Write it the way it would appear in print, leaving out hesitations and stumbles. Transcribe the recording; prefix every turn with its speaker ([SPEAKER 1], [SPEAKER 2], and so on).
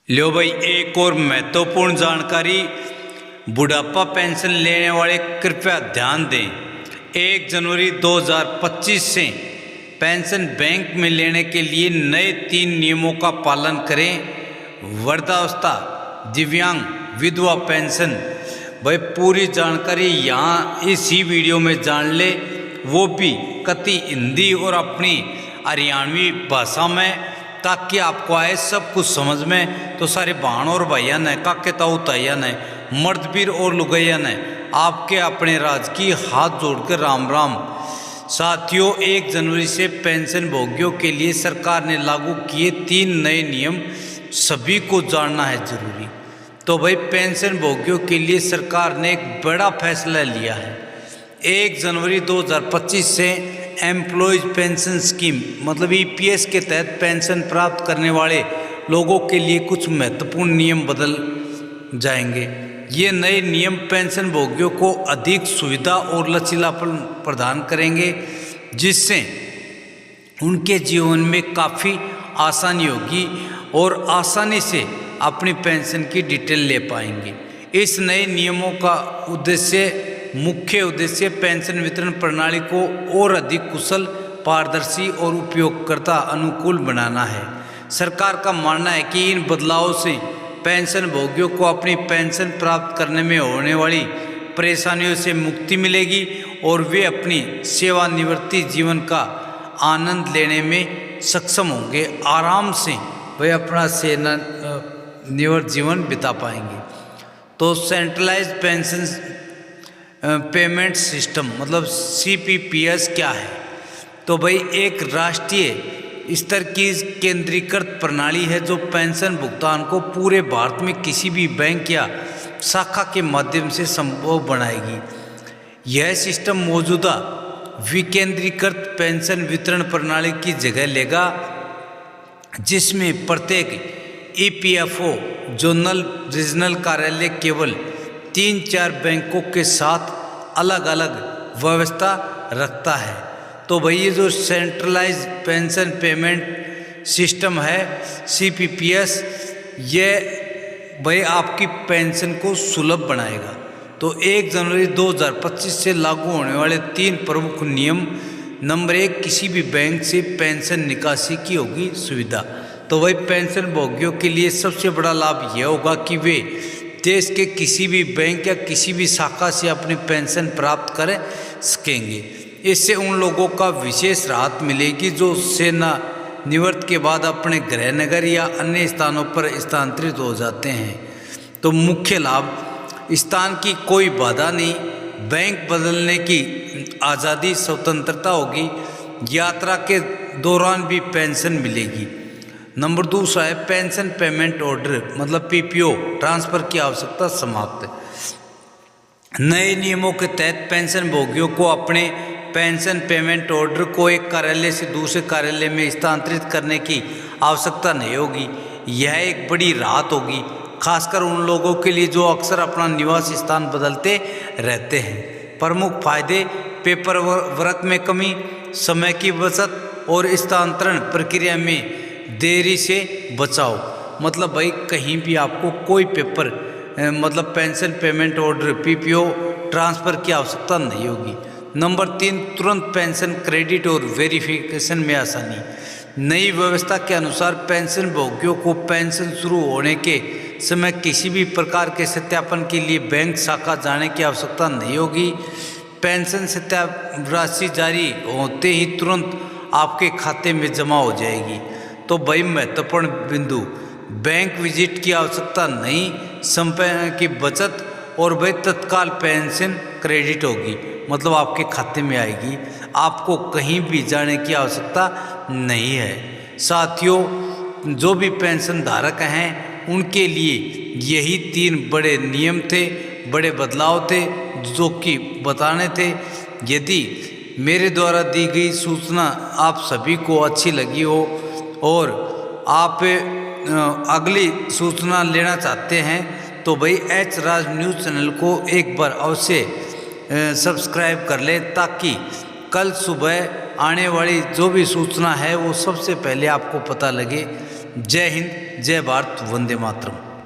[SPEAKER 1] लो भाई, एक और महत्वपूर्ण जानकारी। बुढ़ापा पेंशन लेने वाले कृपया ध्यान दें। 1 जनवरी 2025 से पेंशन बैंक में लेने के लिए नए 3 नियमों का पालन करें। वृद्धावस्था, दिव्यांग, विधवा पेंशन। भाई पूरी जानकारी यहाँ इसी वीडियो में जान ले, वो भी कति हिंदी और अपनी हरियाणवी भाषा में, ताकि आपको आए सब कुछ समझ में। तो सारे बहन और भैया ने, काके ताऊ तैया ने, मर्द वीर और लुगैया ने आपके अपने राज की हाथ जोड़कर राम राम। साथियों, 1 जनवरी से पेंशन भोगियों के लिए सरकार ने लागू किए 3 नए नियम, सभी को जानना है जरूरी। तो भाई पेंशन भोगियों के लिए सरकार ने एक बड़ा फैसला लिया है। 1 जनवरी 2025 से एम्प्लॉयज पेंशन स्कीम मतलब ईपीएस के तहत पेंशन प्राप्त करने वाले लोगों के लिए कुछ महत्वपूर्ण नियम बदल जाएंगे। ये नए नियम पेंशन भोगियों को अधिक सुविधा और लचीलापन प्रदान करेंगे, जिससे उनके जीवन में काफ़ी आसानी होगी और आसानी से अपनी पेंशन की डिटेल ले पाएंगे। इस नए नियमों का मुख्य उद्देश्य पेंशन वितरण प्रणाली को और अधिक कुशल, पारदर्शी और उपयोगकर्ता अनुकूल बनाना है। सरकार का मानना है कि इन बदलावों से पेंशन भोगियों को अपनी पेंशन प्राप्त करने में होने वाली परेशानियों से मुक्ति मिलेगी और वे अपनी सेवानिवृत्ति जीवन का आनंद लेने में सक्षम होंगे। आराम से वे अपना सेवानिवृत्त जीवन बिता पाएंगे। तो सेंट्रलाइज्ड पेंशन पेमेंट सिस्टम मतलब सीपीपीएस क्या है? तो भाई एक राष्ट्रीय स्तर की केंद्रीकृत प्रणाली है जो पेंशन भुगतान को पूरे भारत में किसी भी बैंक या शाखा के माध्यम से संभव बनाएगी। यह सिस्टम मौजूदा विकेंद्रीकृत पेंशन वितरण प्रणाली की जगह लेगा, जिसमें प्रत्येक ईपीएफओ जोनल रीजनल कार्यालय केवल 3-4 बैंकों के साथ अलग अलग व्यवस्था रखता है। तो भाई ये जो सेंट्रलाइज पेंशन पेमेंट सिस्टम है सीपीपीएस, ये भाई आपकी पेंशन को सुलभ बनाएगा। तो 1 जनवरी 2025 से लागू होने वाले 3 प्रमुख नियम। नंबर 1, किसी भी बैंक से पेंशन निकासी की होगी सुविधा। तो भाई पेंशन भोगियों के लिए सबसे बड़ा लाभ यह होगा कि वे देश के किसी भी बैंक या किसी भी शाखा से अपनी पेंशन प्राप्त कर सकेंगे। इससे उन लोगों का विशेष राहत मिलेगी जो सेवानिवृत्ति के बाद अपने गृह नगर या अन्य स्थानों पर स्थानांतरित हो जाते हैं। तो मुख्य लाभ, स्थान की कोई बाधा नहीं, बैंक बदलने की आज़ादी, स्वतंत्रता होगी, यात्रा के दौरान भी पेंशन मिलेगी। नंबर 2 है पेंशन पेमेंट ऑर्डर मतलब पीपीओ ट्रांसफ़र की आवश्यकता समाप्त। नए नियमों के तहत पेंशन भोगियों को अपने पेंशन पेमेंट ऑर्डर को एक कार्यालय से दूसरे कार्यालय में स्थानांतरित करने की आवश्यकता नहीं होगी। यह एक बड़ी राहत होगी, खासकर उन लोगों के लिए जो अक्सर अपना निवास स्थान बदलते रहते हैं। प्रमुख फायदे, पेपर वर्क में कमी, समय की बचत और स्थानांतरण प्रक्रिया में देरी से बचाओ। मतलब भाई कहीं भी आपको कोई पेपर मतलब pension payment order PPO transfer की आवश्यकता नहीं होगी। नंबर 3, तुरंत पेंशन क्रेडिट और वेरिफिकेशन में आसानी। नई व्यवस्था के अनुसार पेंशन भोगियों को पेंशन शुरू होने के समय किसी भी प्रकार के सत्यापन के लिए बैंक शाखा जाने की आवश्यकता नहीं होगी। पेंशन सत्यापन राशि जारी होते ही तुरंत आपके खाते में जमा हो जाएगी। तो भाई महत्वपूर्ण बिंदु, बैंक विजिट की आवश्यकता नहीं, समय की बचत और भाई तत्काल पेंशन क्रेडिट होगी, मतलब आपके खाते में आएगी। आपको कहीं भी जाने की आवश्यकता नहीं है। साथियों, जो भी पेंशन धारक हैं उनके लिए यही 3 बड़े नियम थे, बड़े बदलाव थे जो कि बताने थे। यदि मेरे द्वारा दी गई सूचना आप सभी को अच्छी लगी हो और आप अगली सूचना लेना चाहते हैं तो भाई एच राज न्यूज़ चैनल को एक बार अवश्य सब्सक्राइब कर लें, ताकि कल सुबह आने वाली जो भी सूचना है वो सबसे पहले आपको पता लगे। जय हिंद, जय भारत, वंदे मातरम।